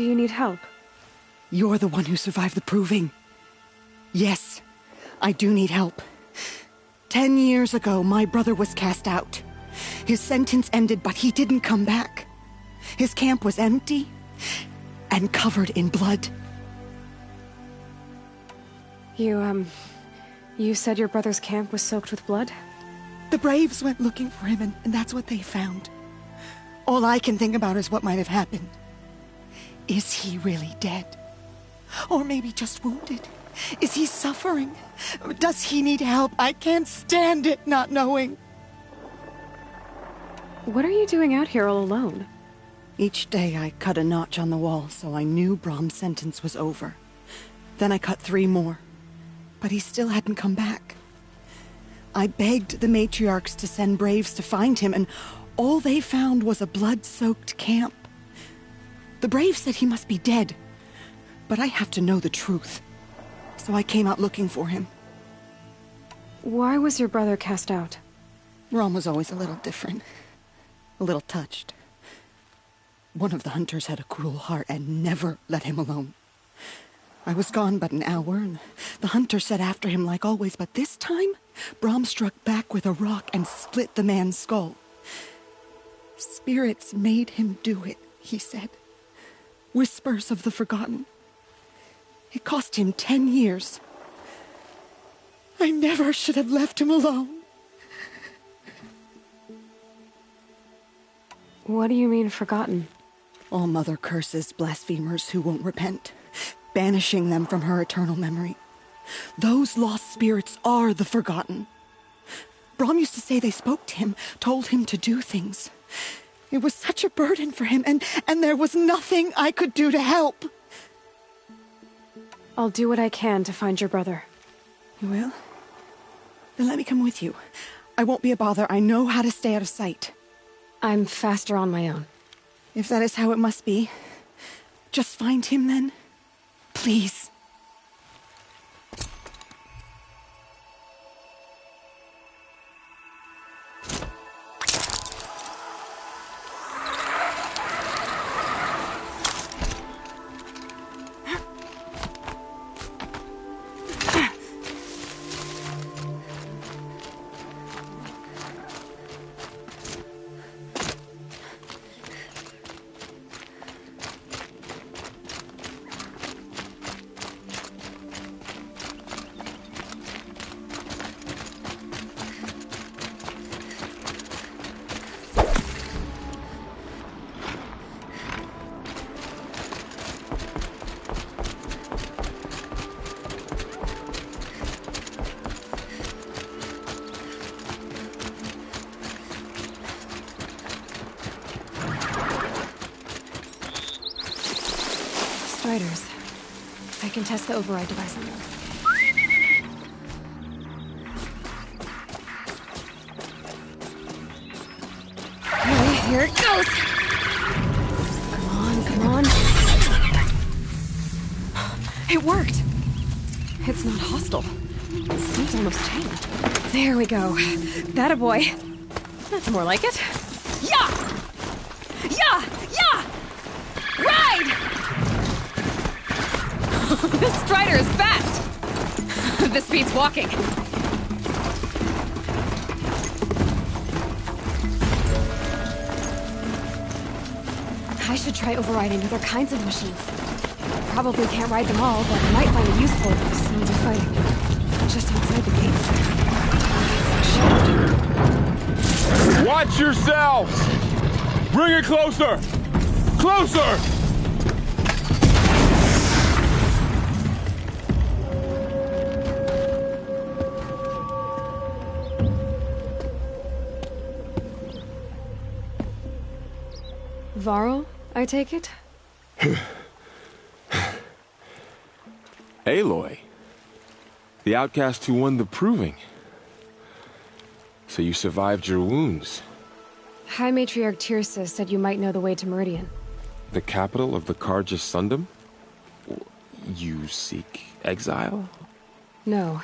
Do you need help? You're the one who survived the proving. Yes, I do need help. 10 years ago, my brother was cast out. His sentence ended, but he didn't come back. His camp was empty and covered in blood. You said your brother's camp was soaked with blood? The Braves went looking for him, and that's what they found. All I can think about is what might have happened. Is he really dead? Or maybe just wounded? Is he suffering? Does he need help? I can't stand it not knowing. What are you doing out here all alone? Each day I cut a notch on the wall so I knew Brahm's sentence was over. Then I cut 3 more. But he still hadn't come back. I begged the matriarchs to send Braves to find him, and all they found was a blood-soaked camp. The Braves said he must be dead, but I have to know the truth. So I came out looking for him. Why was your brother cast out? Brahm was always a little different. A little touched. One of the hunters had a cruel heart and never let him alone. I was gone but an hour, and the hunter set after him like always, but this time, Brahm struck back with a rock and split the man's skull. Spirits made him do it, he said. Whispers of the forgotten. It cost him 10 years. I never should have left him alone. What do you mean, forgotten? All mother curses blasphemers who won't repent, banishing them from her eternal memory. Those lost spirits are the forgotten. Brahm used to say they spoke to him, told him to do things. It was such a burden for him, and there was nothing I could do to help. I'll do what I can to find your brother. You will? Then let me come with you. I won't be a bother. I know how to stay out of sight. I'm faster on my own. If that is how it must be, just find him then. Please. Striders. I can test the override device on them. Okay, here it goes! Come on, come on. It worked! It's not hostile. It seems almost tamed. There we go. That a boy. That's more like it. Yeah! Yeah! Yeah! Ride! This Strider is fast! This beats walking. I should try overriding other kinds of machines. Probably can't ride them all, but I might find a use for them if someone's fighting. Just outside the gates. Watch yourselves! Bring it closer! Closer! Varl, I take it? Aloy. The outcast who won the proving. So you survived your wounds. High Matriarch Tirsa said you might know the way to Meridian. The capital of the Carja Sundom? You seek exile? No.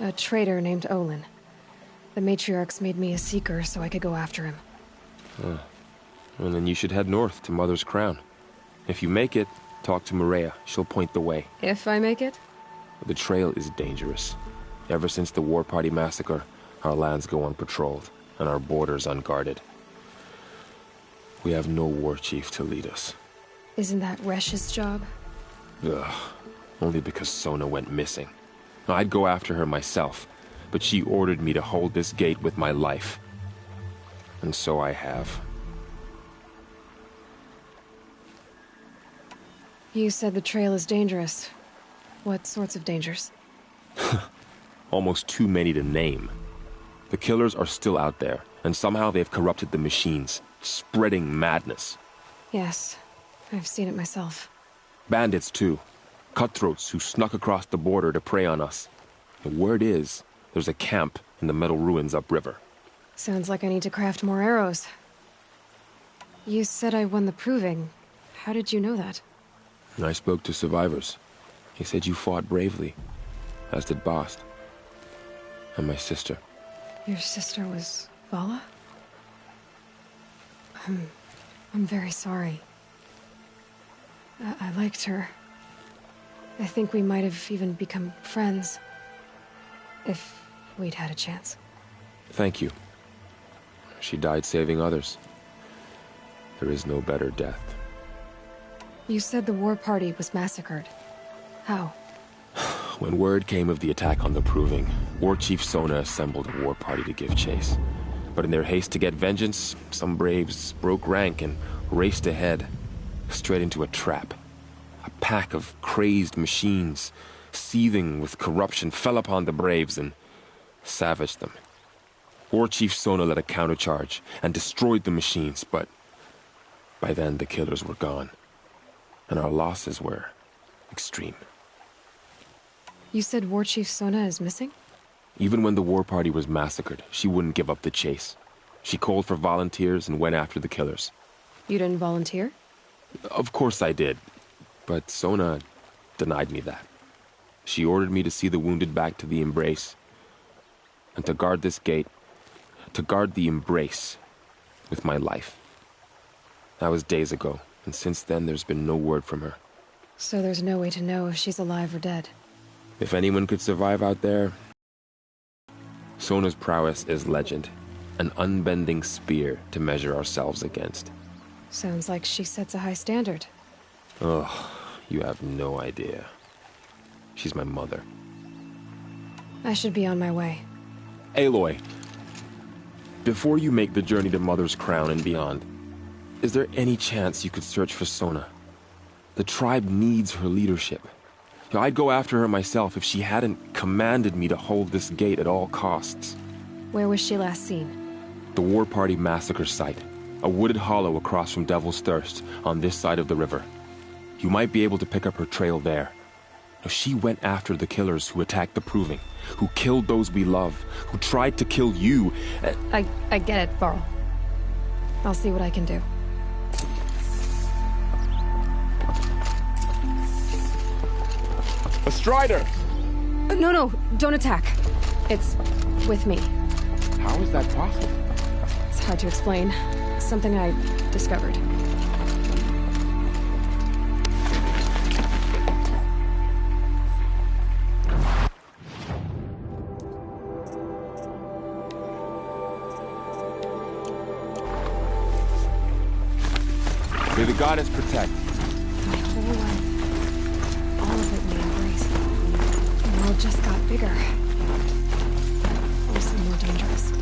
A traitor named Olin. The Matriarchs made me a seeker so I could go after him. Well, then you should head north to Mother's Crown. If you make it, Talk to Maria. She'll point the way. If I make it? The trail is dangerous. Ever since the War Party massacre, our lands go unpatrolled, and our borders unguarded. We have no war chief to lead us. Isn't that Resh's job? Ugh. Only because Sona went missing. I'd go after her myself, but she ordered me to hold this gate with my life. And so I have. You said the trail is dangerous. What sorts of dangers? Almost too many to name. The killers are still out there, and somehow they've corrupted the machines, spreading madness. Yes, I've seen it myself. Bandits, too. Cutthroats who snuck across the border to prey on us. The word is, there's a camp in the metal ruins upriver. Sounds like I need to craft more arrows. You said I won the proving. How did you know that? I spoke to survivors. He said you fought bravely, as did Bast. And my sister. Your sister was Vala? I'm very sorry. I liked her. I think we might have even become friends. If we'd had a chance. Thank you. She died saving others. There is no better death. You said the war party was massacred. How? When word came of the attack on the Proving, War Chief Sona assembled a war party to give chase. But in their haste to get vengeance, some braves broke rank and raced ahead, straight into a trap. A pack of crazed machines, seething with corruption, fell upon the braves and savaged them. War Chief Sona led a countercharge and destroyed the machines, but by then the killers were gone, and our losses were extreme. You said War Chief Sona is missing? Even when the war party was massacred, she wouldn't give up the chase. She called for volunteers and went after the killers. You didn't volunteer? Of course I did, but Sona denied me that. She ordered me to see the wounded back to the Embrace, and to guard this gate, to guard the Embrace with my life. That was days ago, and since then there's been no word from her. So there's no way to know if she's alive or dead. If anyone could survive out there, Sona's prowess is legend, an unbending spear to measure ourselves against. Sounds like she sets a high standard. Ugh, you have no idea. She's my mother. I should be on my way. Aloy, before you make the journey to Mother's Crown and beyond, is there any chance you could search for Sona? The tribe needs her leadership. I'd go after her myself if she hadn't commanded me to hold this gate at all costs. Where was she last seen? The War Party massacre site. A wooded hollow across from Devil's Thirst, on this side of the river. You might be able to pick up her trail there. Now, she went after the killers who attacked the Proving, who killed those we love, who tried to kill you. I get it, Varl. I'll see what I can do. A Strider! No, don't attack. It's with me. How is that possible? It's hard to explain. Something I discovered. May the goddess protect. My whole life. All of it in the Embrace. The world just got bigger. Also more dangerous.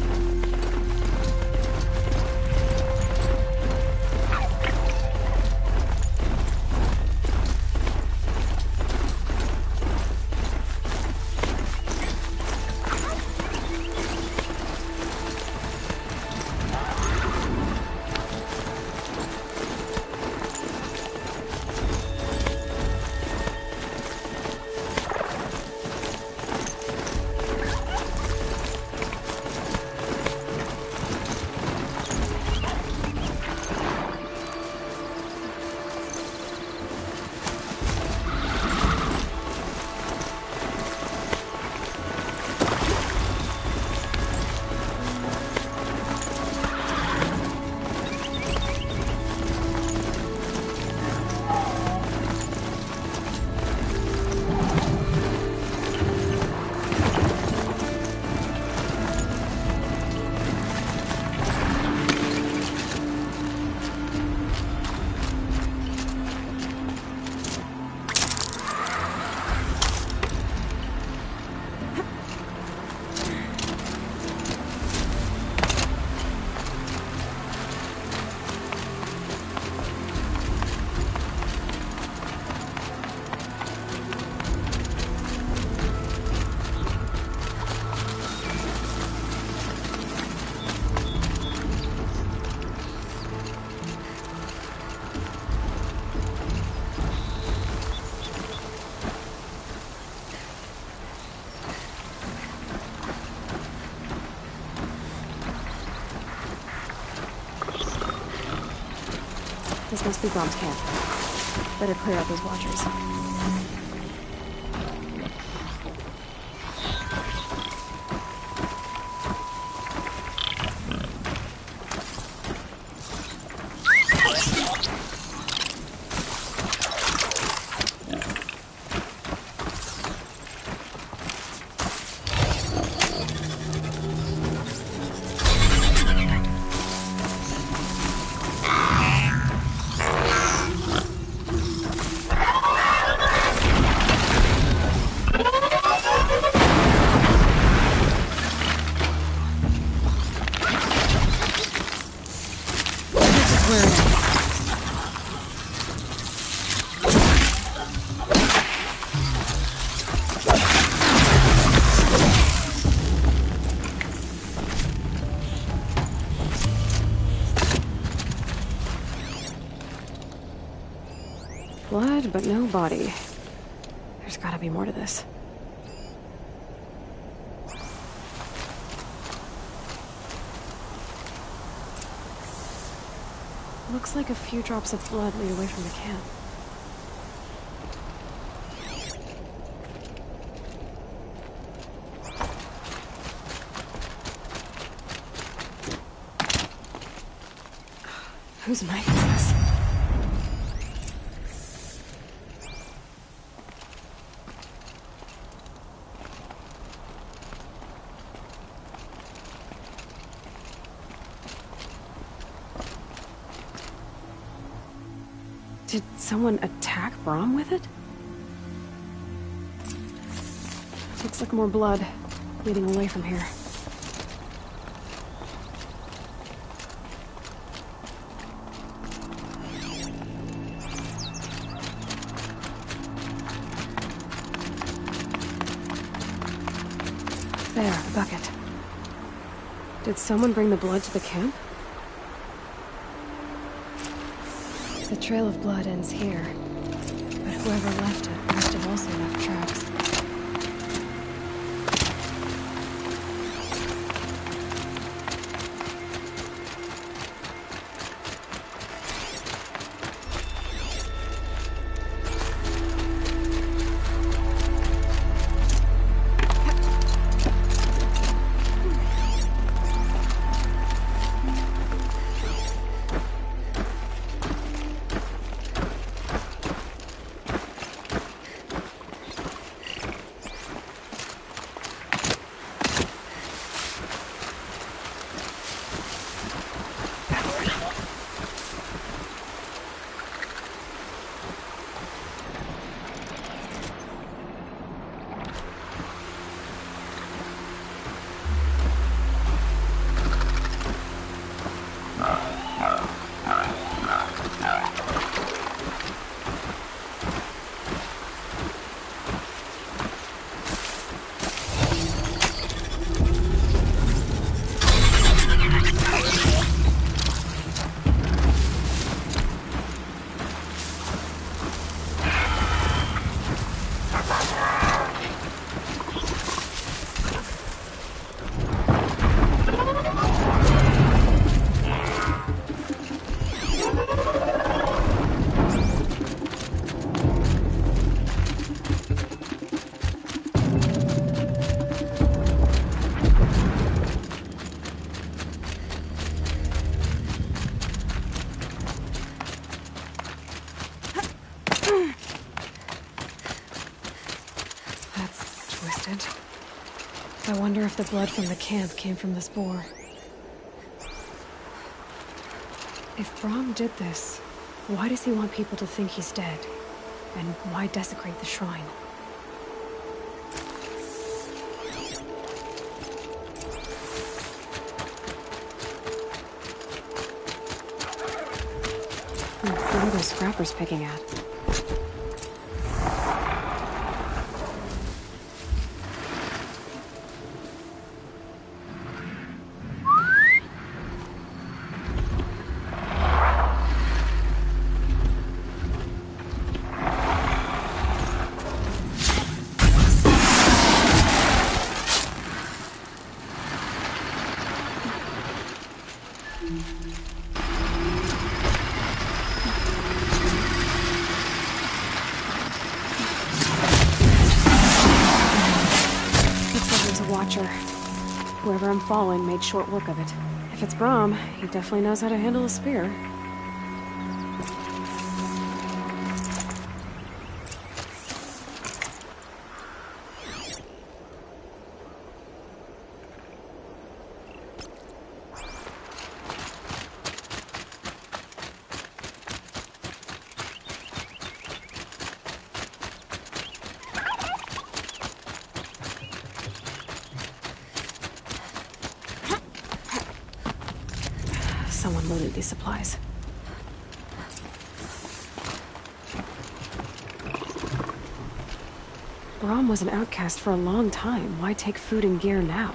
Must be Brom's camp. Better clear out those watchers. Blood, but no body. There's gotta be more to this. Looks like a few drops of blood lead away from the camp. Whose knife is this? Did someone attack Brom with it? Looks like more blood leading away from here. There, the bucket. Did someone bring the blood to the camp? The trail of blood ends here, but whoever left it must have also left tracks. I wonder if the blood from the camp came from this boar. If Brom did this, why does he want people to think he's dead? And why desecrate the shrine? What are those scrappers picking at? creature. Whoever I'm following made short work of it. If it's Brahm, he definitely knows how to handle a spear. Someone loaded these supplies. Brahm was an outcast for a long time. Why take food and gear now?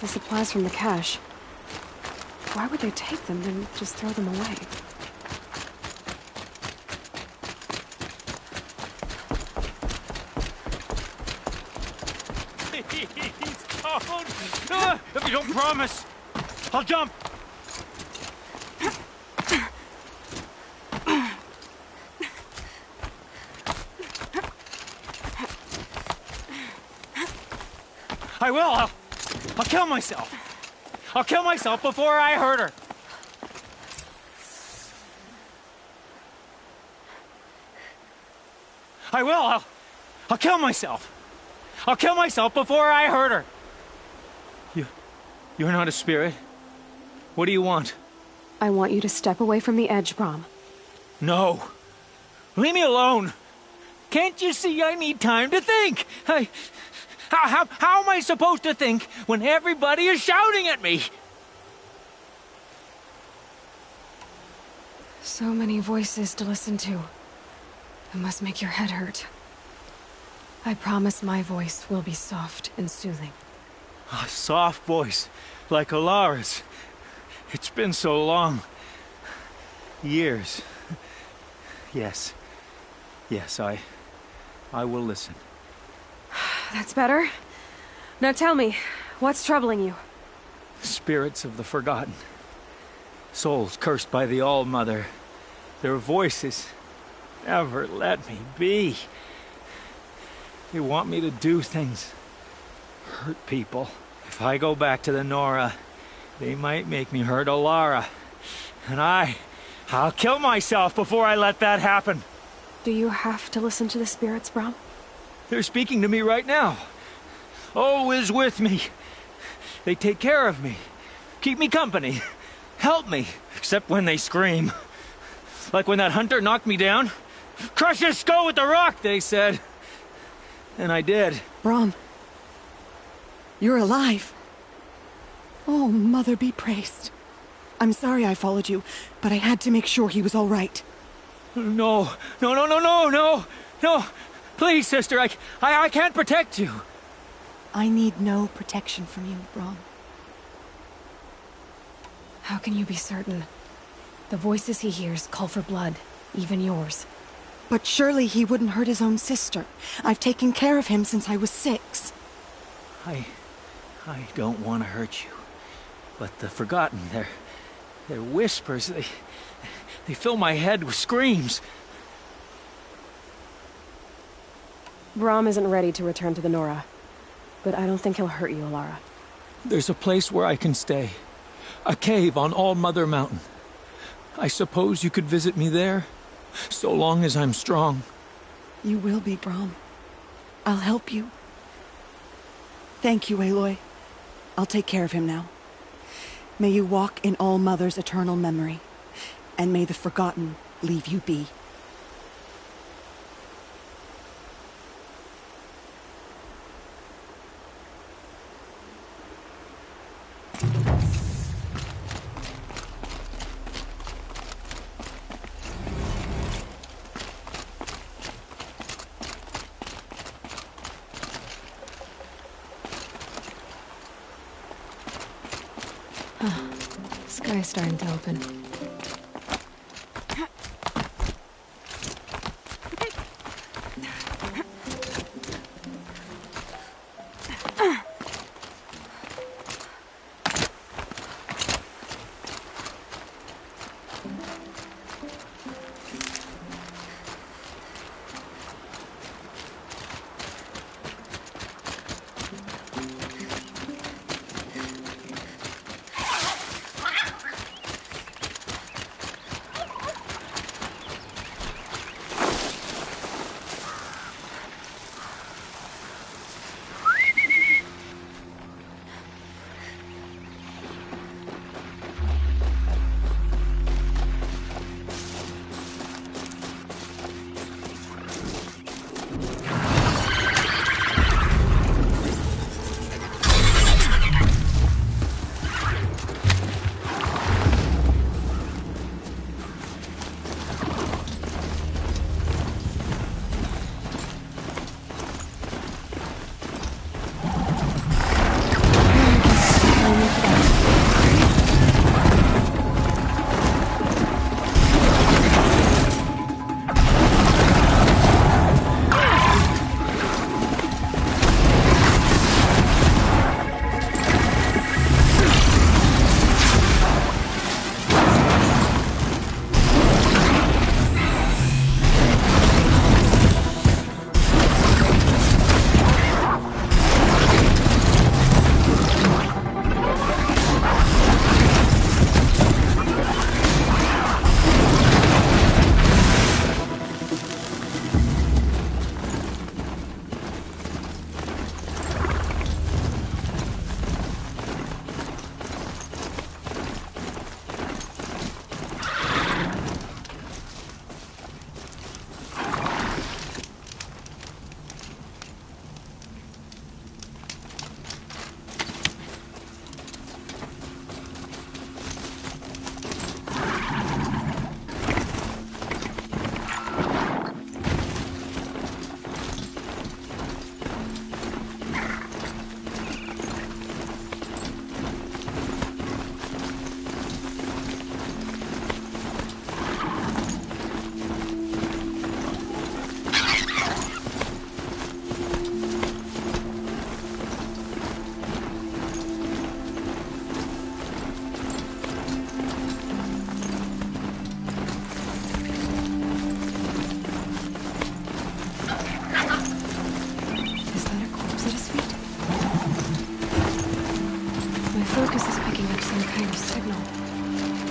The supplies from the cache. Why would they take them and just throw them away? Please don't! If you don't promise, I'll jump! I will! I'll kill myself! I'll kill myself before I hurt her! I will! I'll kill myself! I'll kill myself before I hurt her! You're not a spirit? What do you want? I want you to step away from the edge, Brahm. No! Leave me alone! Can't you see I need time to think? How am I supposed to think when everybody is shouting at me? So many voices to listen to. It must make your head hurt. I promise my voice will be soft and soothing. A soft voice, like Alara's. It's been so long. Years. Yes. Yes, I will listen. That's better. Now tell me, what's troubling you? Spirits of the forgotten. Souls cursed by the All-Mother. Their voices never let me be. They want me to do things. Hurt people. If I go back to the Nora, they might make me hurt Alara. And I'll kill myself before I let that happen. Do you have to listen to the spirits, Brahm? They're speaking to me right now. Oh is with me. They take care of me. Keep me company. Help me. Except when they scream. Like when that hunter knocked me down. Crush his skull with the rock, they said. And I did. Brahm, you're alive. Oh, Mother be praised. I'm sorry I followed you, but I had to make sure he was all right. No. Please, sister, I can't protect you. I need no protection from you, Brahm. How can you be certain? The voices he hears call for blood, even yours. But surely he wouldn't hurt his own sister. I've taken care of him since I was 6. I don't want to hurt you. But the Forgotten, their whispers, they fill my head with screams. Brahm isn't ready to return to the Nora, but I don't think he'll hurt you, Alara. There's a place where I can stay. A cave on All-Mother Mountain. I suppose you could visit me there, so long as I'm strong. You will be, Brahm. I'll help you. Thank you, Aloy. I'll take care of him now. May you walk in All-Mother's eternal memory, and may the Forgotten leave you be. Sky's starting to open.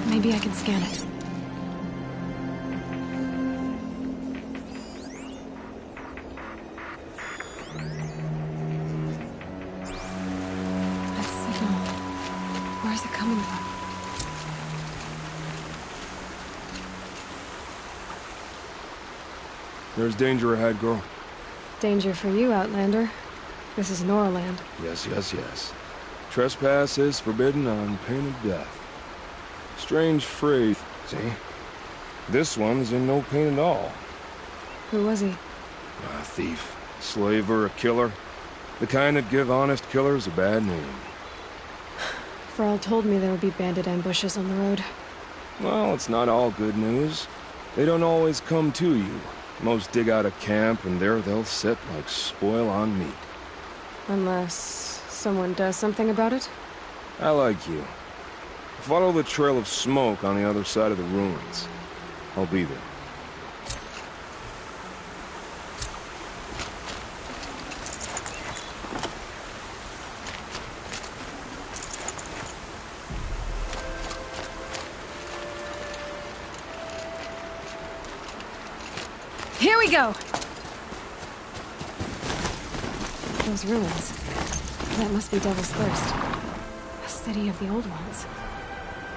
Maybe I can scan it. That signal. Where's it coming from? There's danger ahead, girl. Danger for you, Outlander. This is Norland. Yes, yes, yes. Trespass is forbidden on pain of death. Strange phrase, see? This one's in no pain at all. Who was he? A thief, slaver, a killer. The kind that give honest killers a bad name. Frall told me there would be bandit ambushes on the road. Well, it's not all good news. They don't always come to you. Most dig out a camp, and there they'll sit like spoil on meat. Unless someone does something about it? I like you. Follow the trail of smoke on the other side of the ruins. I'll be there. Here we go! Those ruins. That must be Devil's Thirst. A city of the old ones.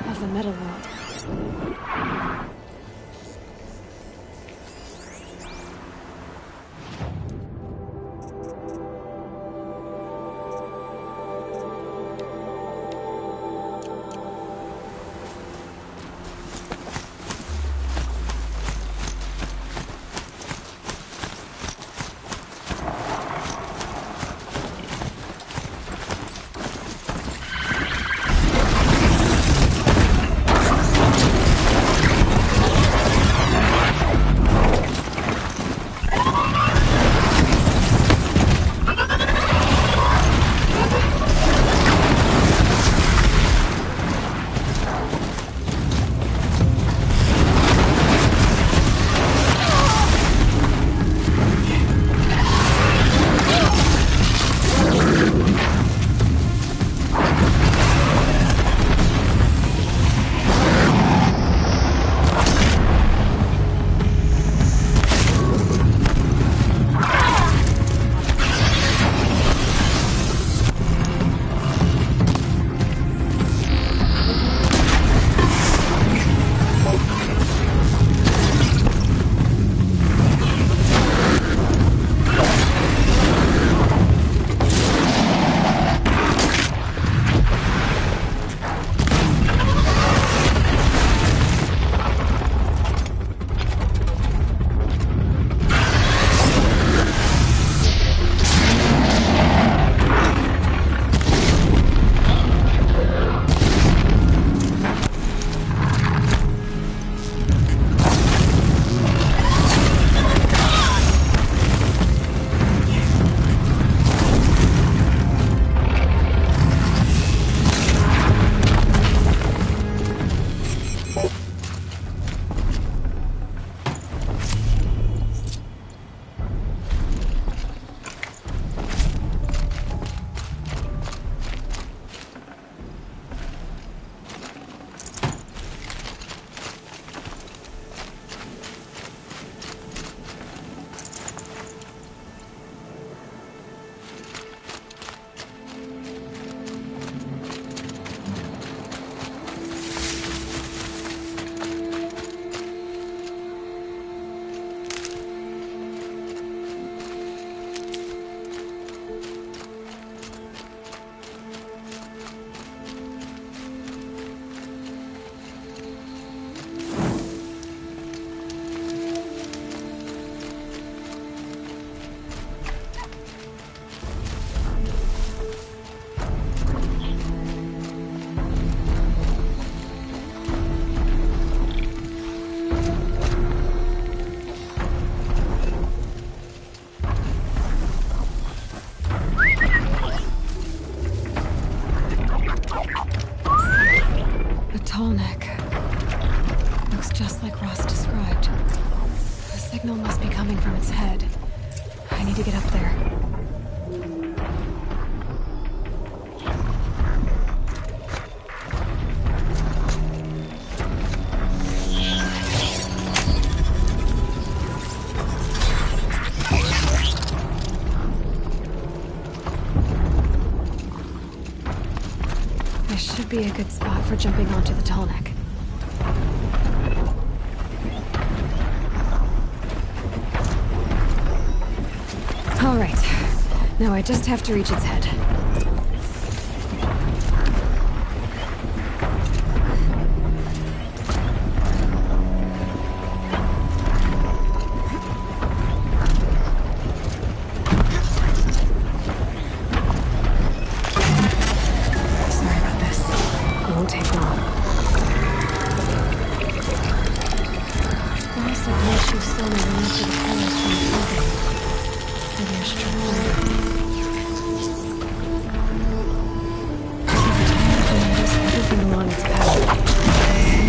Of the metal world. just like Ross described. The signal must be coming from its head. I need to get up there. This should be a good spot for jumping onto the tall neck. All right. Now I just have to reach its head. Sorry about this. It won't take long. Ross said no chief Sona went into the forest from the building. Maybe I should try to find her. Over time, I noticed everything along its path.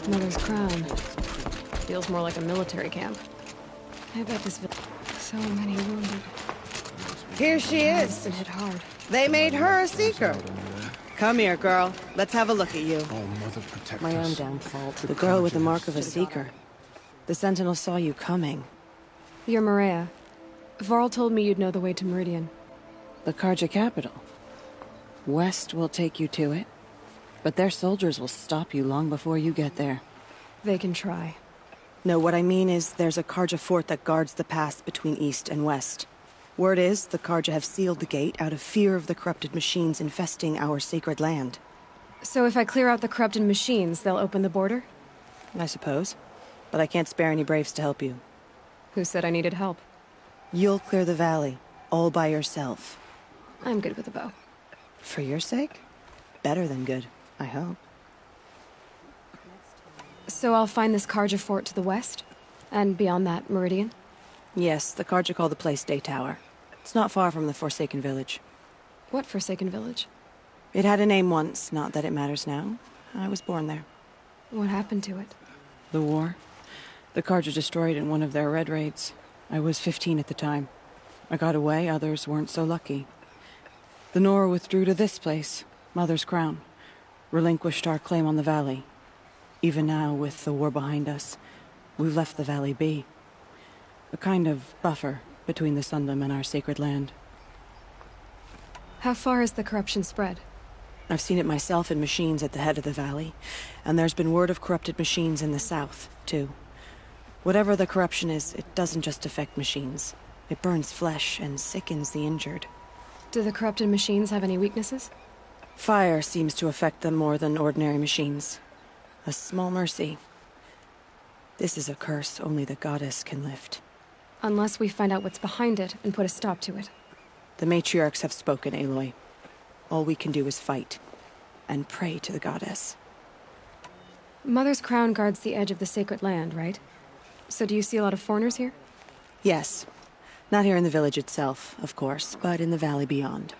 Mother's crown. Feels more like a military camp. I bet this so many wounded. Here she It's is. been hit hard. They made her a seeker. Come here, girl. Let's have a look at you. Oh, Mother protect My us. own downfall. The girl with the mark of a seeker. The Sentinel saw you coming. You're Maria. Varl told me you'd know the way to Meridian. The Karja capital. West will take you to it, but their soldiers will stop you long before you get there. They can try. No, what I mean is there's a Karja fort that guards the pass between East and West. Word is, the Karja have sealed the gate out of fear of the corrupted machines infesting our sacred land. So if I clear out the corrupted machines, they'll open the border? I suppose. But I can't spare any braves to help you. Who said I needed help? You'll clear the valley, all by yourself. I'm good with a bow. For your sake? Better than good, I hope. So I'll find this Karja fort to the west? And beyond that, Meridian? Yes, the Karja call the place Day Tower. It's not far from the Forsaken Village. What Forsaken Village? It had a name once, not that it matters now. I was born there. What happened to it? The war. The cards were destroyed in one of their red raids. I was 15 at the time. I got away, others weren't so lucky. The Nora withdrew to this place, Mother's Crown. Relinquished our claim on the valley. Even now, with the war behind us, we've left the valley be. A kind of buffer between the Sundom and our sacred land. How far has the corruption spread? I've seen it myself in machines at the head of the valley, and there's been word of corrupted machines in the south, too. Whatever the corruption is, it doesn't just affect machines. It burns flesh and sickens the injured. Do the corrupted machines have any weaknesses? Fire seems to affect them more than ordinary machines. A small mercy. This is a curse only the goddess can lift. Unless we find out what's behind it and put a stop to it. The matriarchs have spoken, Aloy. All we can do is fight, and pray to the goddess. Mother's Crown guards the edge of the sacred land, right? So do you see a lot of foreigners here? Yes. Not here in the village itself, of course, but in the valley beyond.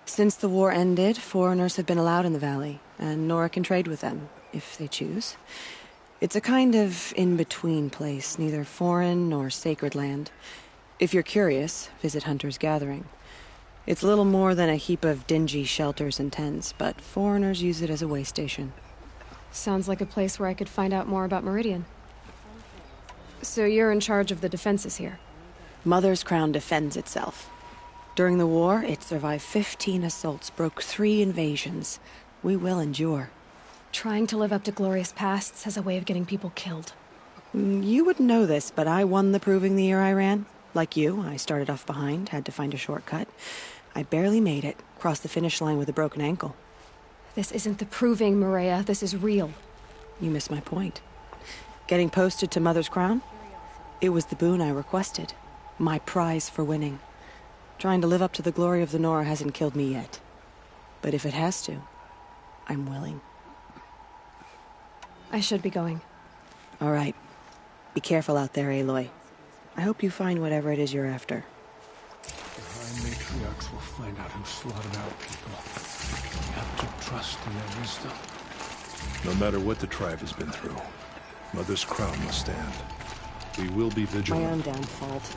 Since the war ended, foreigners have been allowed in the valley, and Nora can trade with them, if they choose. It's a kind of in-between place, neither foreign nor sacred land. If you're curious, visit Hunter's Gathering. It's little more than a heap of dingy shelters and tents, but foreigners use it as a way station. Sounds like a place where I could find out more about Meridian. So you're in charge of the defenses here? Mother's Crown defends itself. During the war, it survived 15 assaults, broke 3 invasions. We will endure. Trying to live up to glorious pasts has a way of getting people killed. You wouldn't know this, but I won the proving the year I ran. Like you, I started off behind, had to find a shortcut. I barely made it, crossed the finish line with a broken ankle. This isn't the proving, Maria. This is real. You missed my point. Getting posted to Mother's Crown? It was the boon I requested. My prize for winning. Trying to live up to the glory of the Nora hasn't killed me yet. But if it has to, I'm willing. I should be going. All right. Be careful out there, Aloy. I hope you find whatever it is you're after. The High Matriarchs will find out who slaughtered our people. We have to trust in their wisdom. No matter what the tribe has been through, Mother's Crown must stand. We will be vigilant. My own damn fault.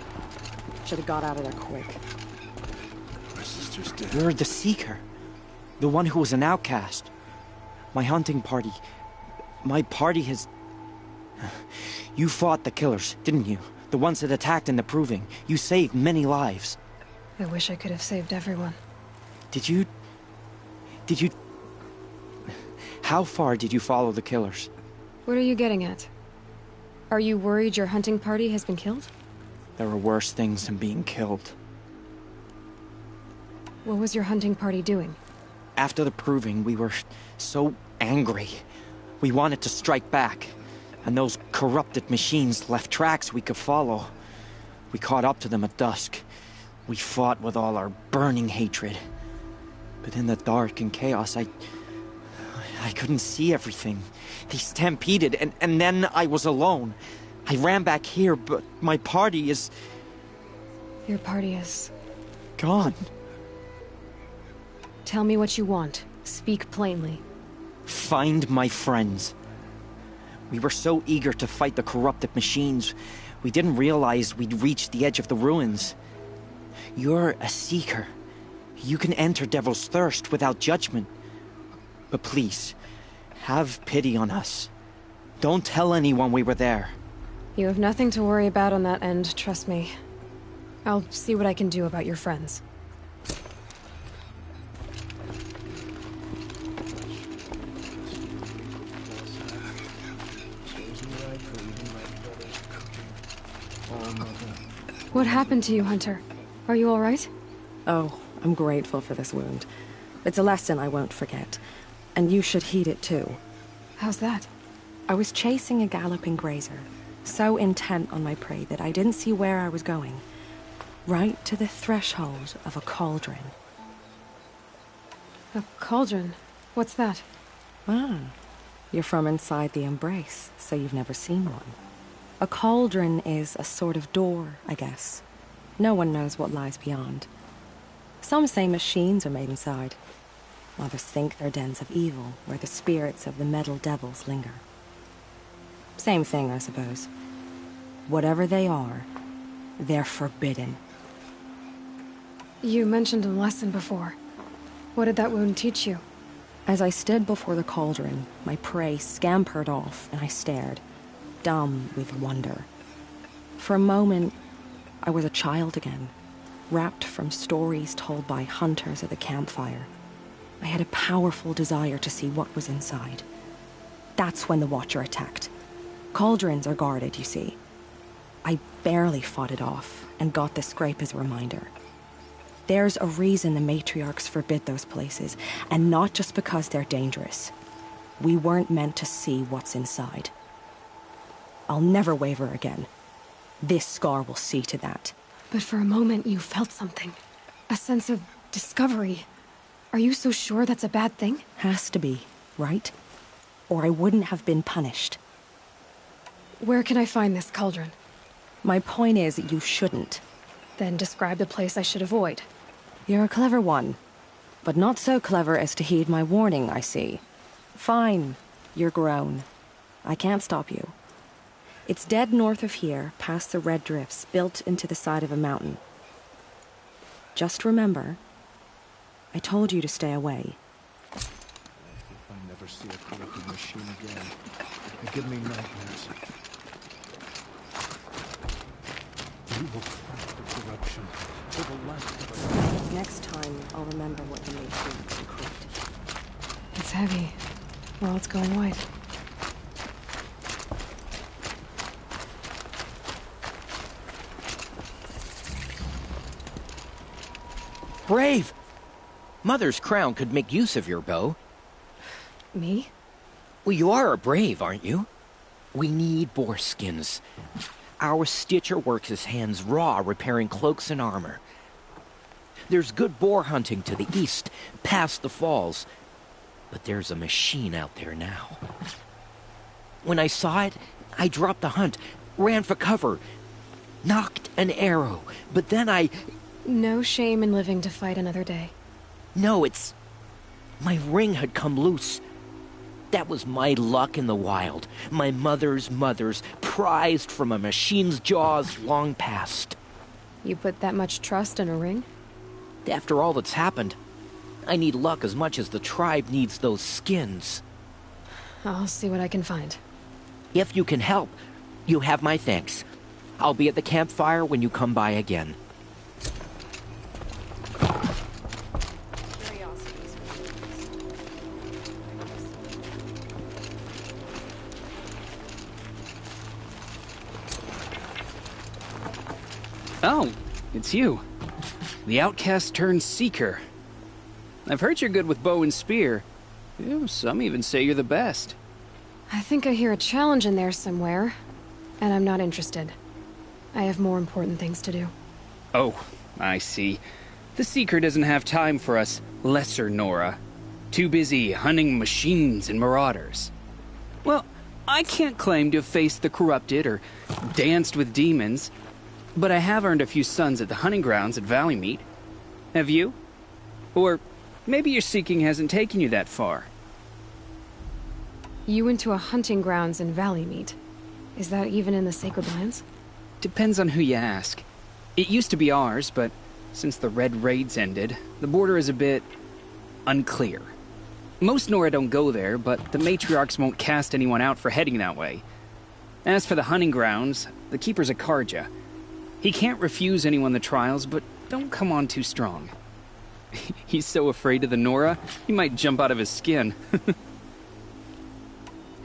Should have got out of there quick. My sister's dead. You're the Seeker. The one who was an outcast. My hunting party. My party has... You fought the killers, didn't you? The ones that attacked in the Proving. You saved many lives. I wish I could have saved everyone. Did you... How far did you follow the killers? What are you getting at? Are you worried your hunting party has been killed? There were worse things than being killed. What was your hunting party doing? After the Proving, we were so angry. We wanted to strike back. And those corrupted machines left tracks we could follow. We caught up to them at dusk. We fought with all our burning hatred. But in the dark and chaos, I couldn't see everything. They stampeded, and then I was alone. I ran back here, but my party is... Your party is... gone. Tell me what you want. Speak plainly. Find my friends. We were so eager to fight the corrupted machines, we didn't realize we'd reached the edge of the ruins. You're a Seeker. You can enter Devil's Thirst without judgment. But please, have pity on us. Don't tell anyone we were there. You have nothing to worry about on that end, trust me. I'll see what I can do about your friends. What happened to you, Hunter? Are you all right? Oh, I'm grateful for this wound. It's a lesson I won't forget. And you should heed it too. How's that? I was chasing a galloping grazer, so intent on my prey that I didn't see where I was going. Right to the threshold of a cauldron. A cauldron? What's that? Ah, you're from inside the Embrace, so you've never seen one. A cauldron is a sort of door, I guess. No one knows what lies beyond. Some say machines are made inside. Others think they're dens of evil, where the spirits of the metal devils linger. Same thing, I suppose. Whatever they are, they're forbidden. You mentioned a lesson before. What did that wound teach you? As I stood before the cauldron, my prey scampered off, and I stared, dumb with wonder. For a moment, I was a child again, wrapped from stories told by hunters at the campfire. I had a powerful desire to see what was inside. That's when the Watcher attacked. Cauldrons are guarded, you see. I barely fought it off, and got the scrape as a reminder. There's a reason the matriarchs forbid those places, and not just because they're dangerous. We weren't meant to see what's inside. I'll never waver again. This scar will see to that. But for a moment you felt something. A sense of discovery. Are you so sure that's a bad thing? Has to be, right? Or I wouldn't have been punished. Where can I find this cauldron? My point is, you shouldn't. Then describe the place I should avoid. You're a clever one, but not so clever as to heed my warning, I see. Fine, you're grown. I can't stop you. It's dead north of here, past the red drifts, built into the side of a mountain. Just remember, I told you to stay away. If I never see a corrupted machine again, they give me nightmares. We will fight the corruption to the last. Next time, I'll remember what the matriarchs decreed. It's heavy. World's going white. Brave! Mother's crown could make use of your bow. Me? Well, you are a brave, aren't you? We need boar skins. Our stitcher works his hands raw repairing cloaks and armor. There's good boar hunting to the east, past the falls. But there's a machine out there now. When I saw it, I dropped the hunt, ran for cover, knocked an arrow, but then I... No shame in living to fight another day. No, it's... My ring had come loose. That was my luck in the wild. My mother's prized from a machine's jaws long past. You put that much trust in a ring? After all that's happened, I need luck as much as the tribe needs those skins. I'll see what I can find. If you can help, you have my thanks. I'll be at the campfire when you come by again. Oh, it's you. The outcast turned seeker. I've heard you're good with bow and spear. Some even say you're the best. I think I hear a challenge in there somewhere, and I'm not interested. I have more important things to do. Oh, I see. The seeker doesn't have time for us lesser Nora. Too busy hunting machines and marauders. Well, I can't claim to have faced the corrupted or danced with demons, but I have earned a few sons at the hunting grounds at Valleymeet. Have you? Or maybe your seeking hasn't taken you that far. You went to a hunting grounds in Valleymeet. Is that even in the Sacred Lands? Depends on who you ask. It used to be ours, but since the Red Raids ended, the border is a bit unclear. Most Nora don't go there, but the matriarchs won't cast anyone out for heading that way. As for the hunting grounds, the keeper's a Karja. He can't refuse anyone the trials, but don't come on too strong. He's so afraid of the Nora, he might jump out of his skin.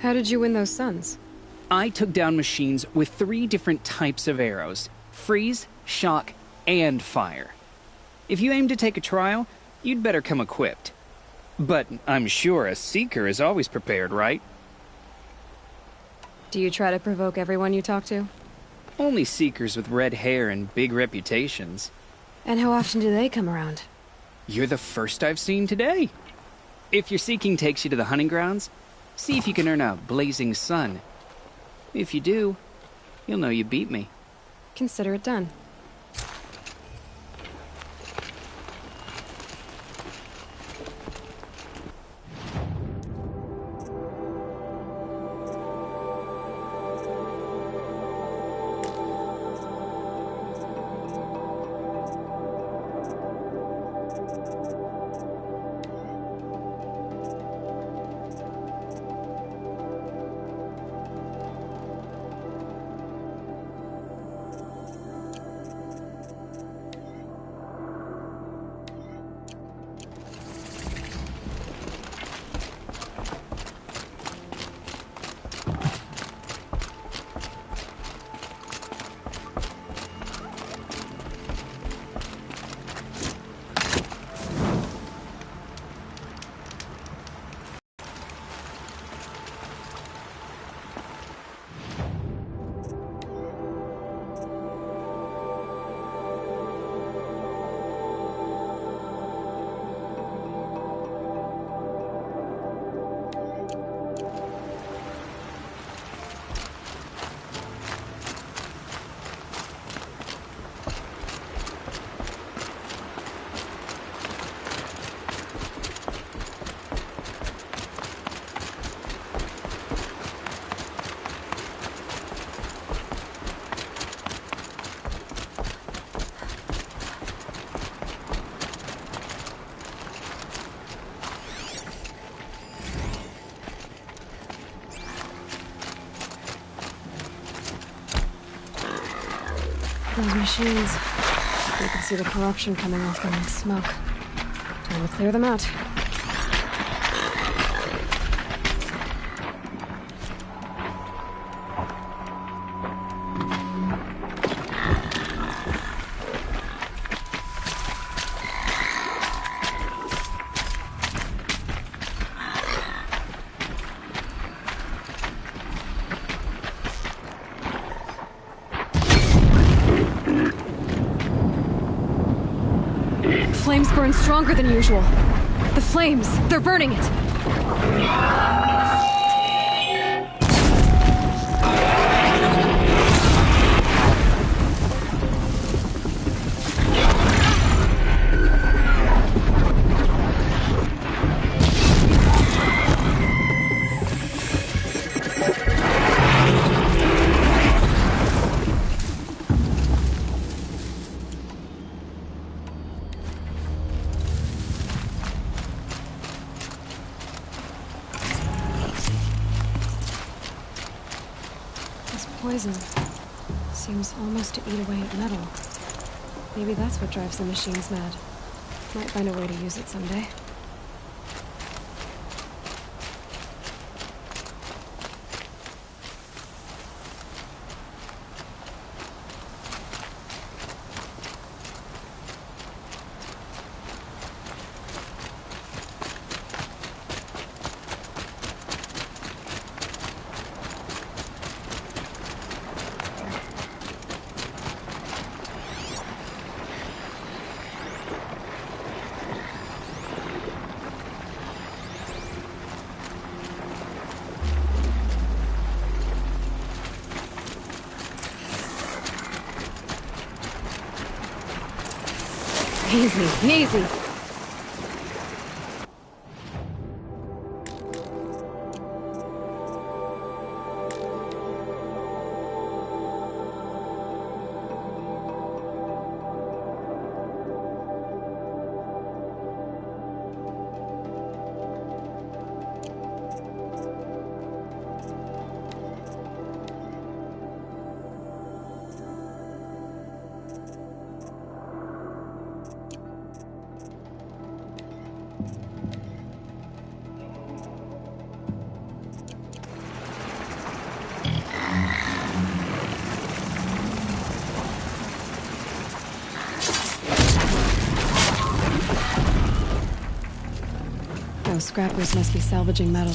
How did you win those sons? I took down machines with 3 different types of arrows. Freeze, shock, and fire. If you aim to take a trial, you'd better come equipped. But I'm sure a seeker is always prepared, right? Do you try to provoke everyone you talk to? Only seekers with red hair and big reputations. And how often do they come around? You're the first I've seen today. If your seeking takes you to the hunting grounds, see if you can earn a blazing sun. If you do, you'll know you beat me. Consider it done. Those machines. You can see the corruption coming off them like smoke. Time to clear them out. Flames burn stronger than usual. The flames, they're burning it. Poison seems almost to eat away at metal. Maybe that's what drives the machines mad. Might find a way to use it someday. Easy, easy. Those scrappers must be salvaging metal.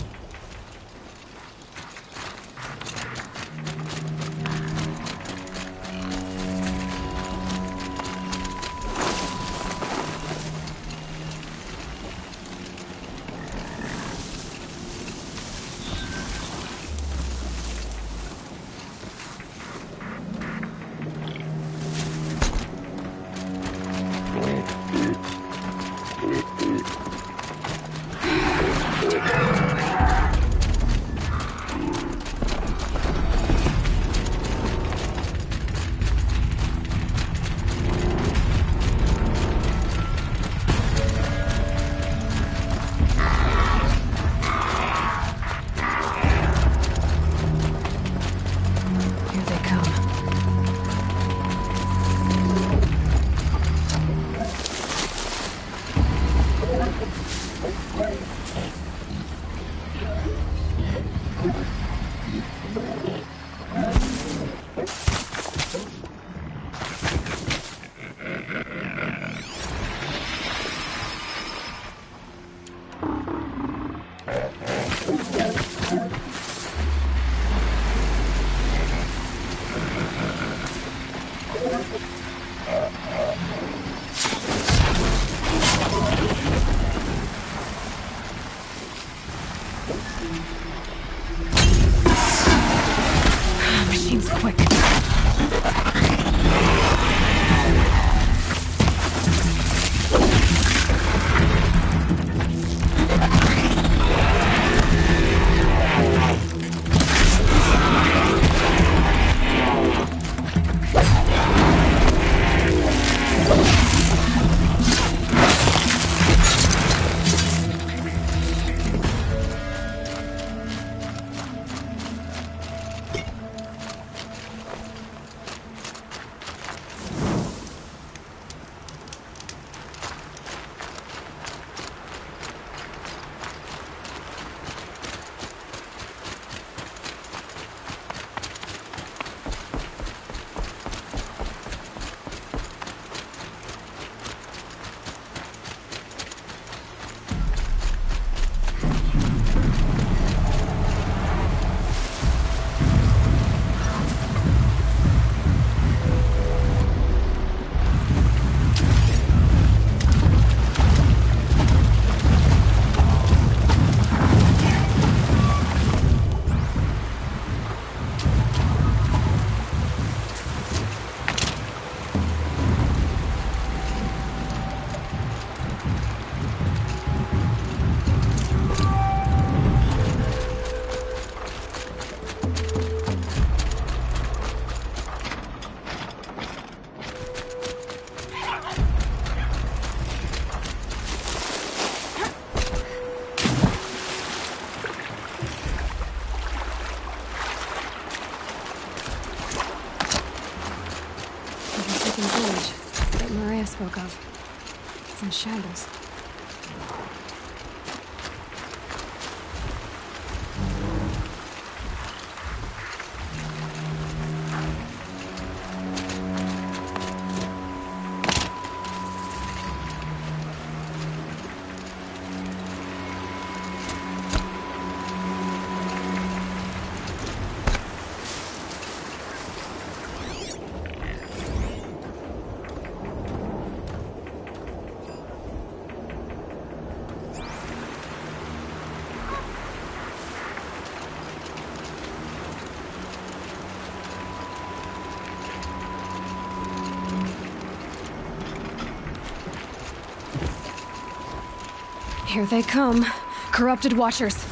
Machine's quick. spoke of. It's in shambles. Here they come. Corrupted Watchers.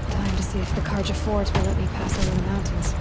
Time to see if the Carja Fort will let me pass over the mountains.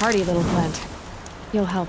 hardy little plant. You'll help.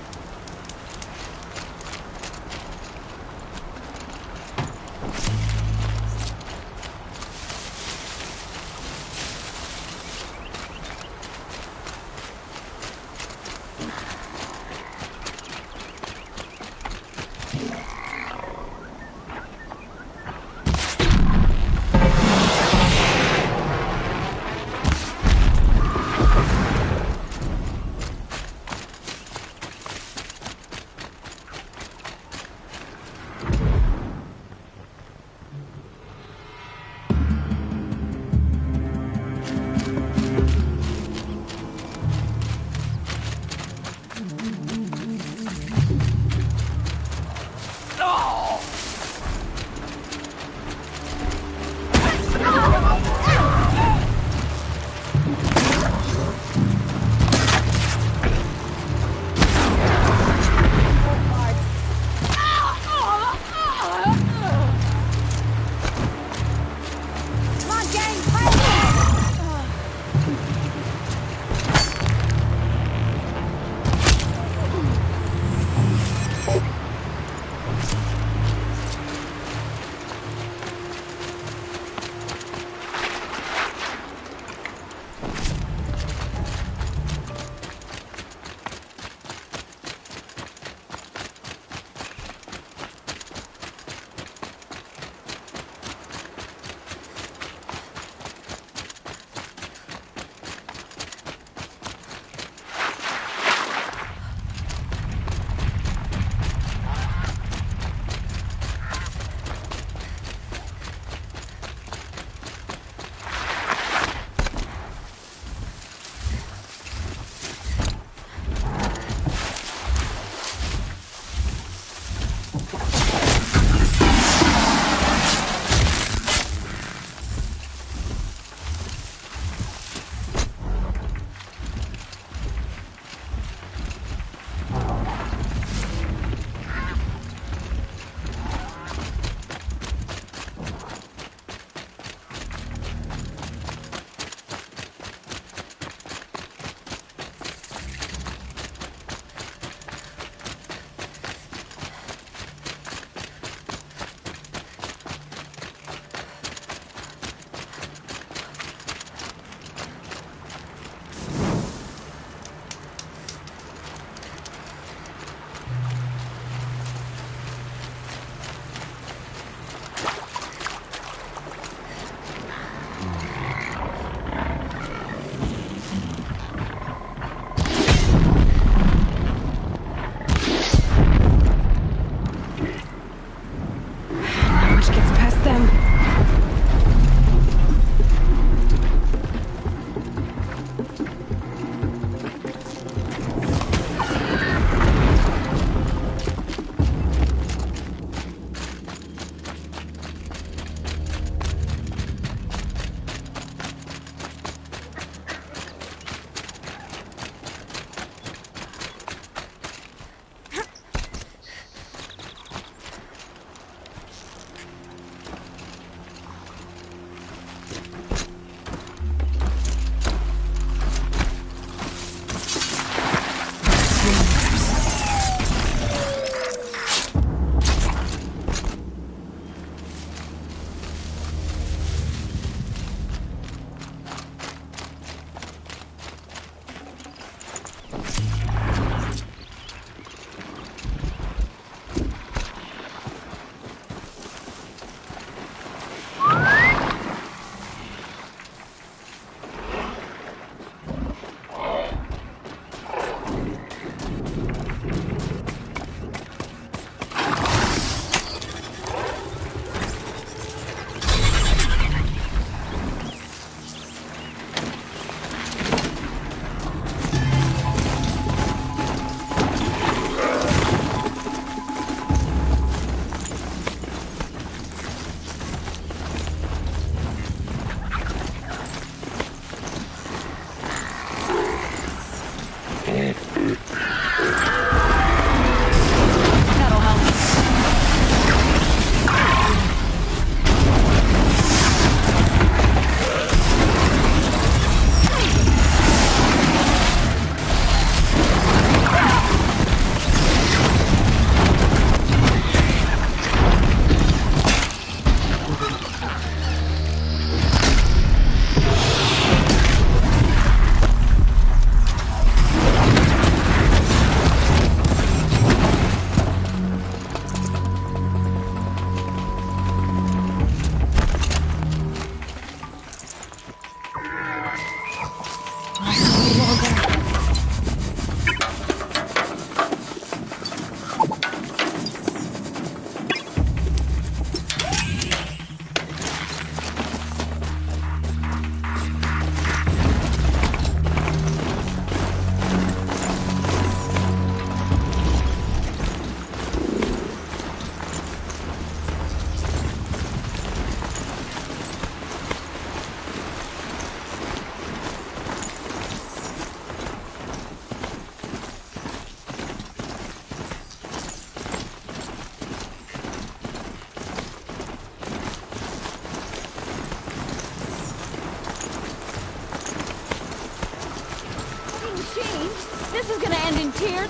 And in tears,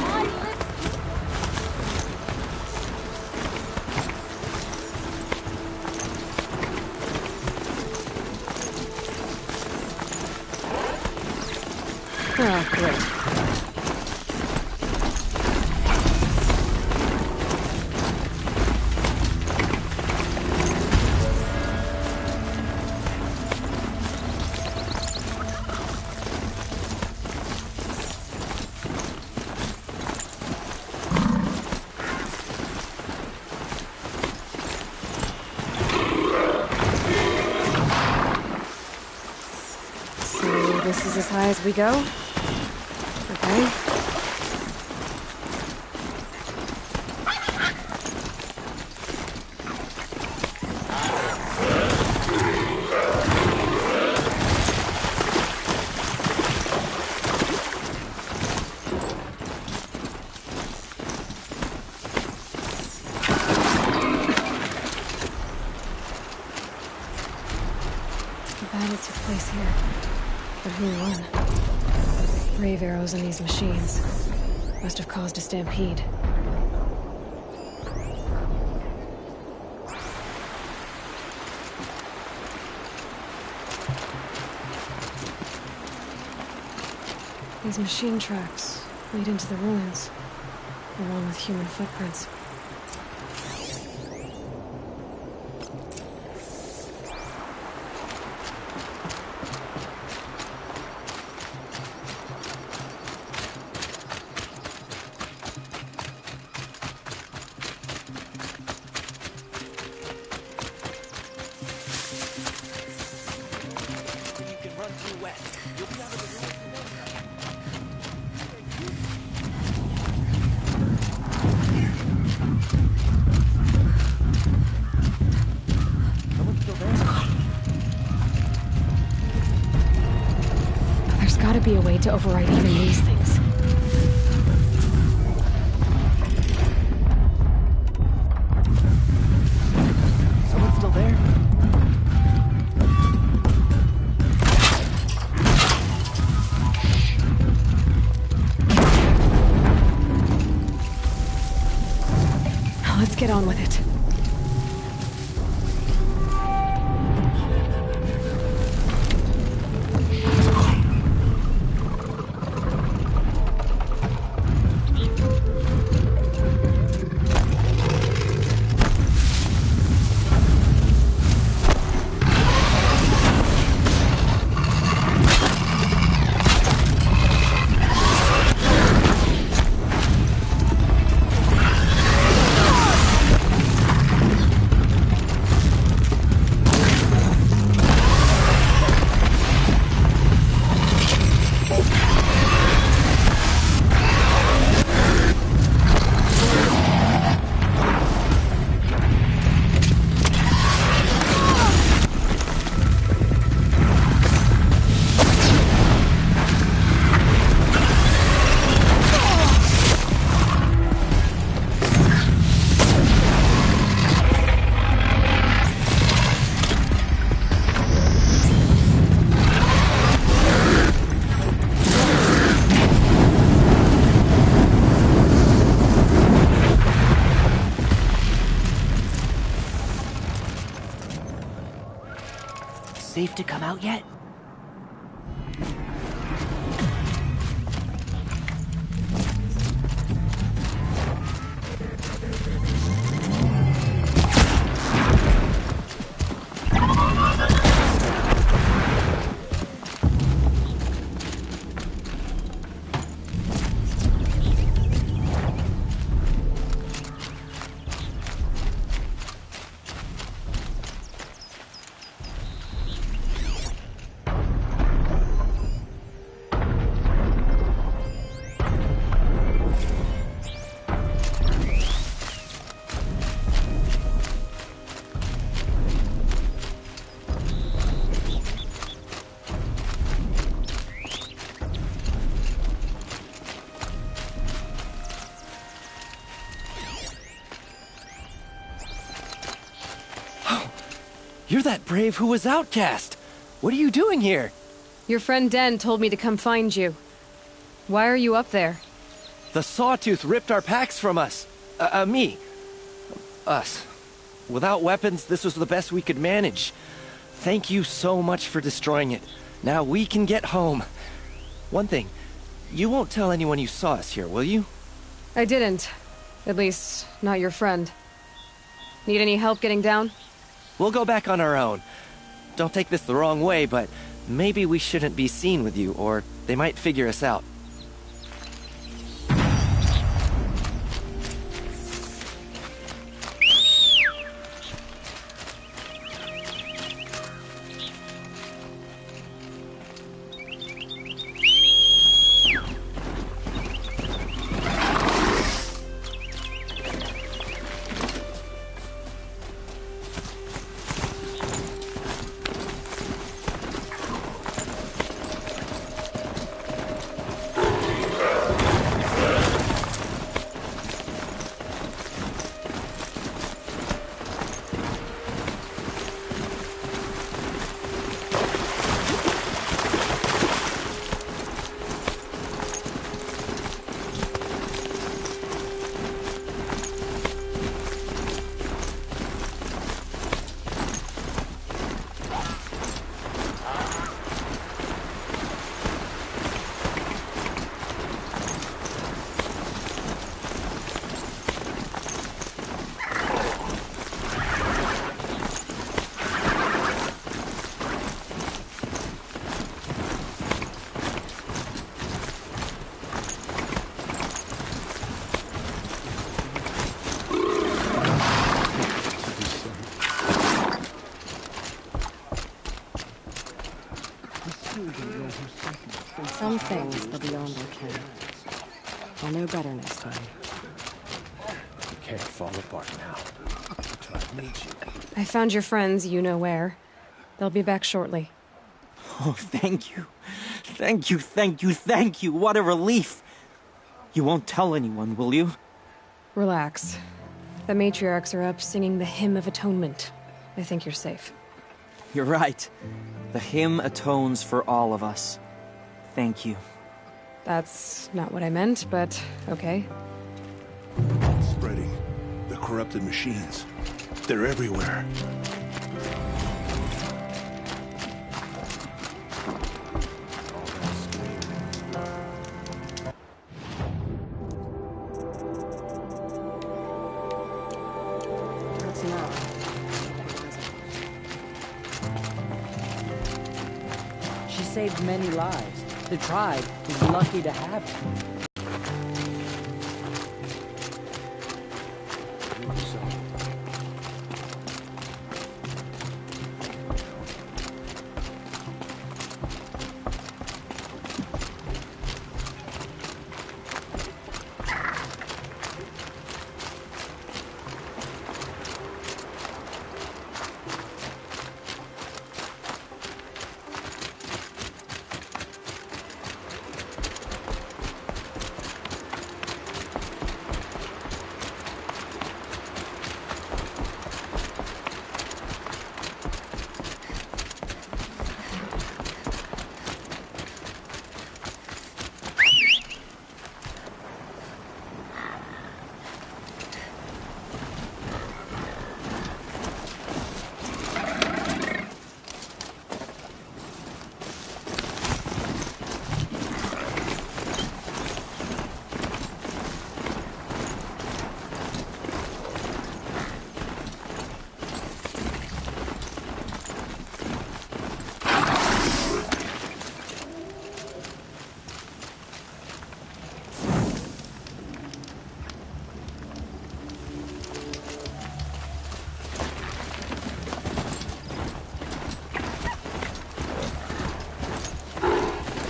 my lips... Oh, great. This is as high as we go? Okay. The battle took place here. But who won? Brave arrows in these machines must have caused a stampede. These machine tracks lead into the ruins, along with human footprints. There's gotta be a way to override even these things. Someone still there? Let's get on with it. Safe to come out yet? You're that brave who was outcast! What are you doing here? Your friend Den told me to come find you. Why are you up there? The Sawtooth ripped our packs from us. Me. Us. Without weapons, this was the best we could manage. Thank you so much for destroying it. Now we can get home. One thing, you won't tell anyone you saw us here, will you? I didn't. At least, not your friend. Need any help getting down? We'll go back on our own. Don't take this the wrong way, but maybe we shouldn't be seen with you, or they might figure us out. Some things are beyond our ken. I'll know better next time. You can't fall apart now. The tribe needs you. I found your friends, you know where. They'll be back shortly. Oh, thank you. Thank you, thank you, thank you. What a relief. You won't tell anyone, will you? Relax. The matriarchs are up singing the Hymn of Atonement. I think you're safe. You're right. The hymn atones for all of us. Thank you. That's not what I meant, but okay. It's spreading. The corrupted machines. They're everywhere. That's enough. She saved many lives. The tribe is lucky to have her.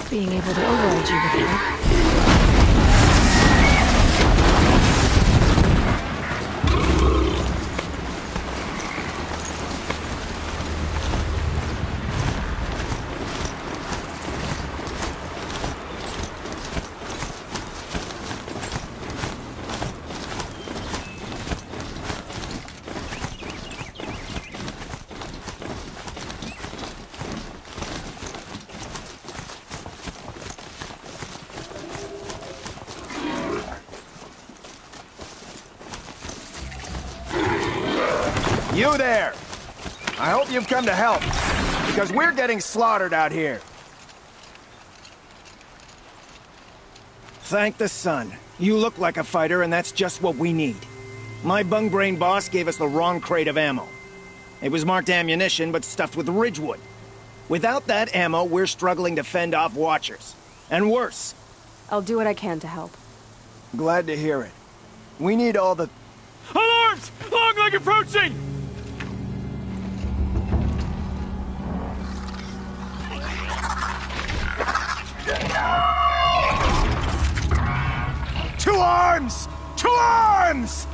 Being able to override you with that. You there! I hope you've come to help, because we're getting slaughtered out here. Thank the sun. You look like a fighter, and that's just what we need. My bung-brain boss gave us the wrong crate of ammo. It was marked ammunition, but stuffed with Ridgewood. Without that ammo, we're struggling to fend off Watchers. And worse. I'll do what I can to help. Glad to hear it. We need all the... Alarms! Long leg approaching! Two arms! Two arms!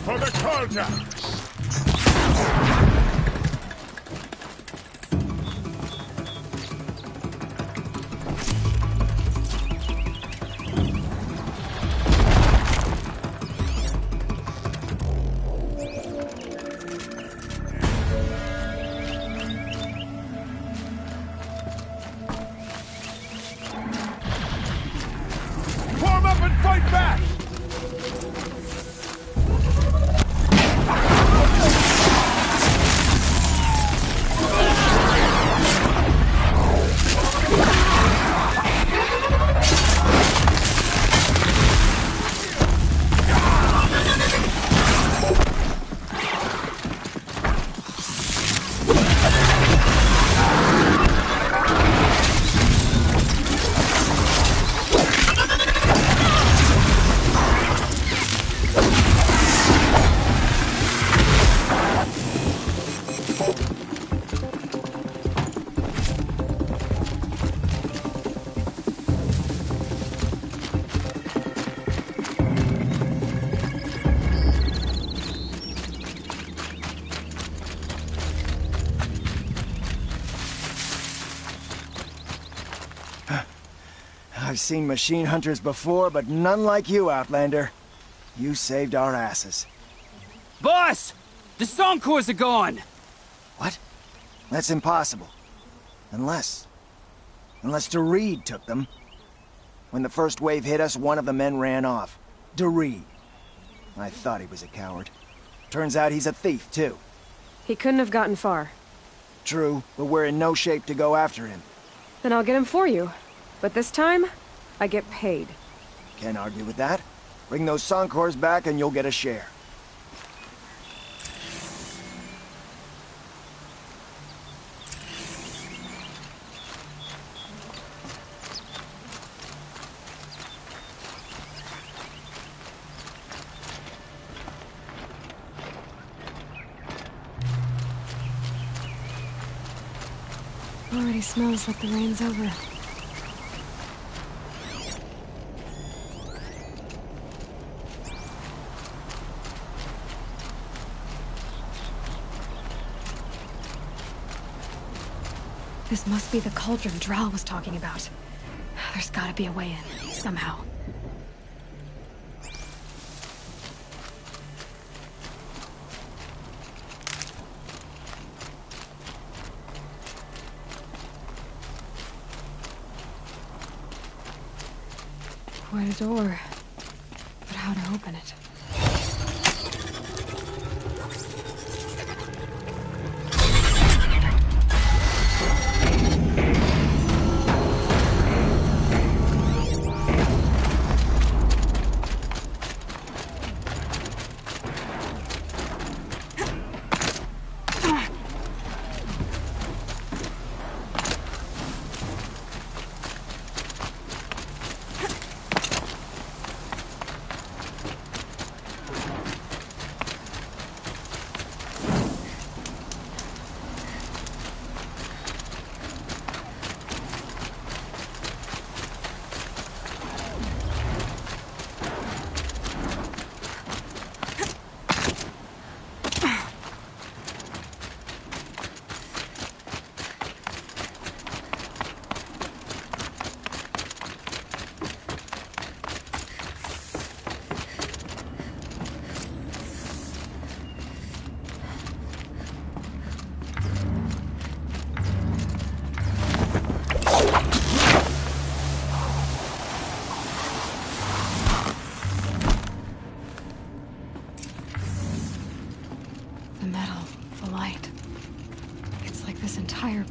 For the cauldron! Form up and fight back! I've seen machine hunters before, but none like you, Outlander. You saved our asses. Boss! The Soncors are gone! What? That's impossible. Unless DeReed took them. When the first wave hit us, one of the men ran off. DeReed. I thought he was a coward. Turns out he's a thief, too. He couldn't have gotten far. True, but we're in no shape to go after him. Then I'll get him for you. But this time, I get paid. Can't argue with that. Bring those Soncors back and you'll get a share. Already smells like the rain's over. This must be the cauldron Drow was talking about. There's gotta be a way in, somehow. Quite a door. But how to open it?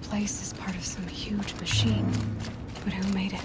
Place is part of some huge machine. But who made it?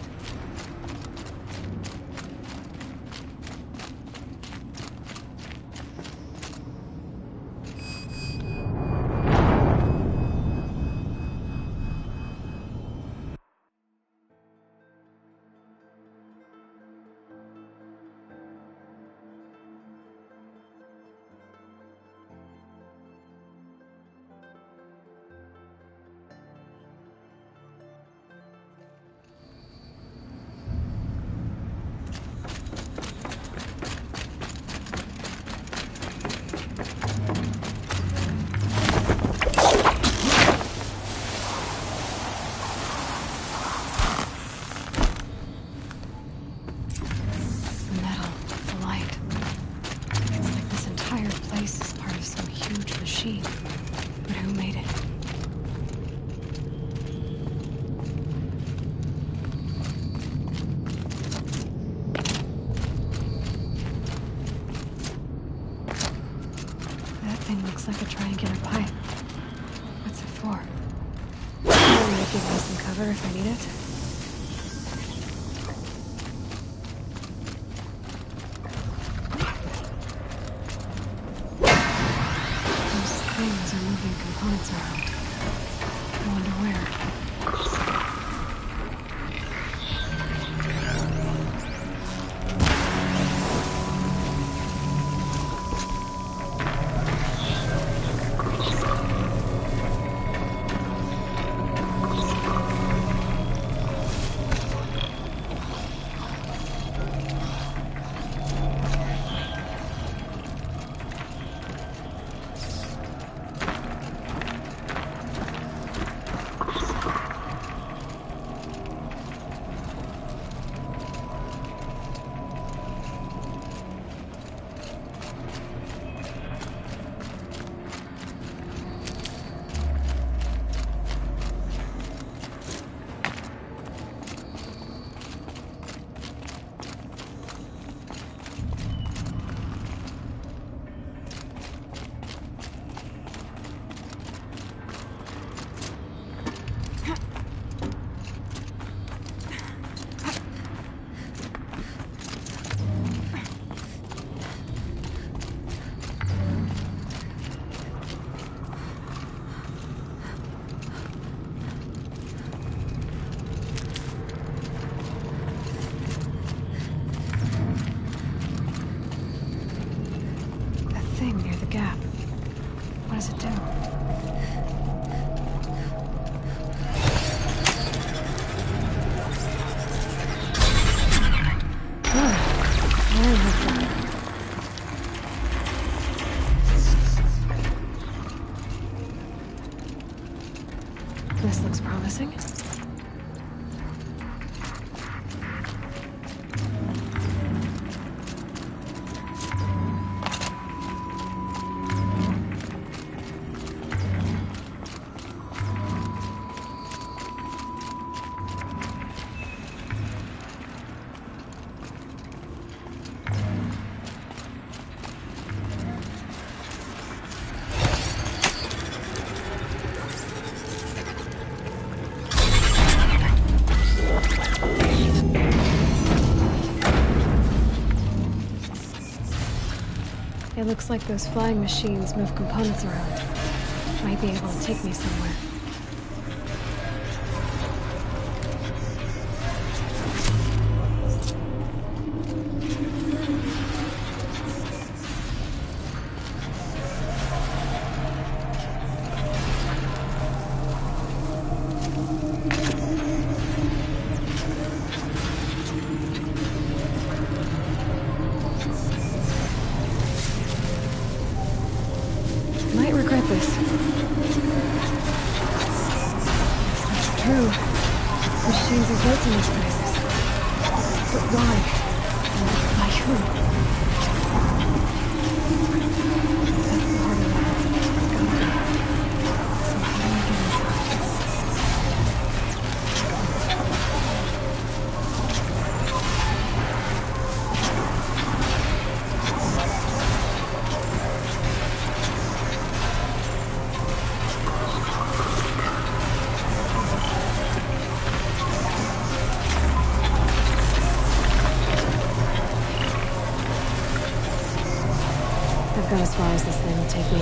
But who made it? That thing looks like a triangular pipe. What's it for? Will it give me some cover if I need it? Things are moving components around. I wonder where. Near the gap. What does it do? This looks promising. It looks like those flying machines move components around. Might be able to take me somewhere. Might regret this. If that's true, machines are built in these places. But why? And by who? That's the heart of it. It's gotta be. So how do I get inside? I've gone as far as this thing will take me.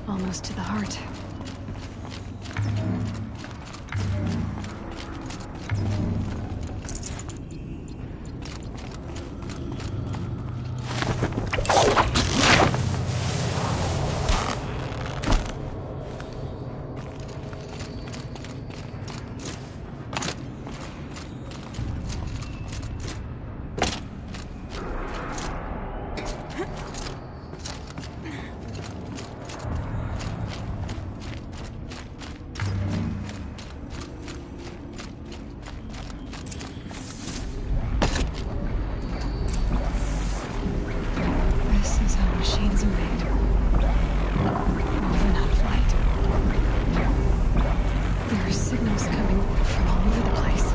Almost to the heart. Machines are made. Woven out of light. There are signals coming from all over the place.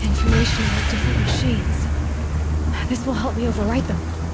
Information about different machines. This will help me overwrite them.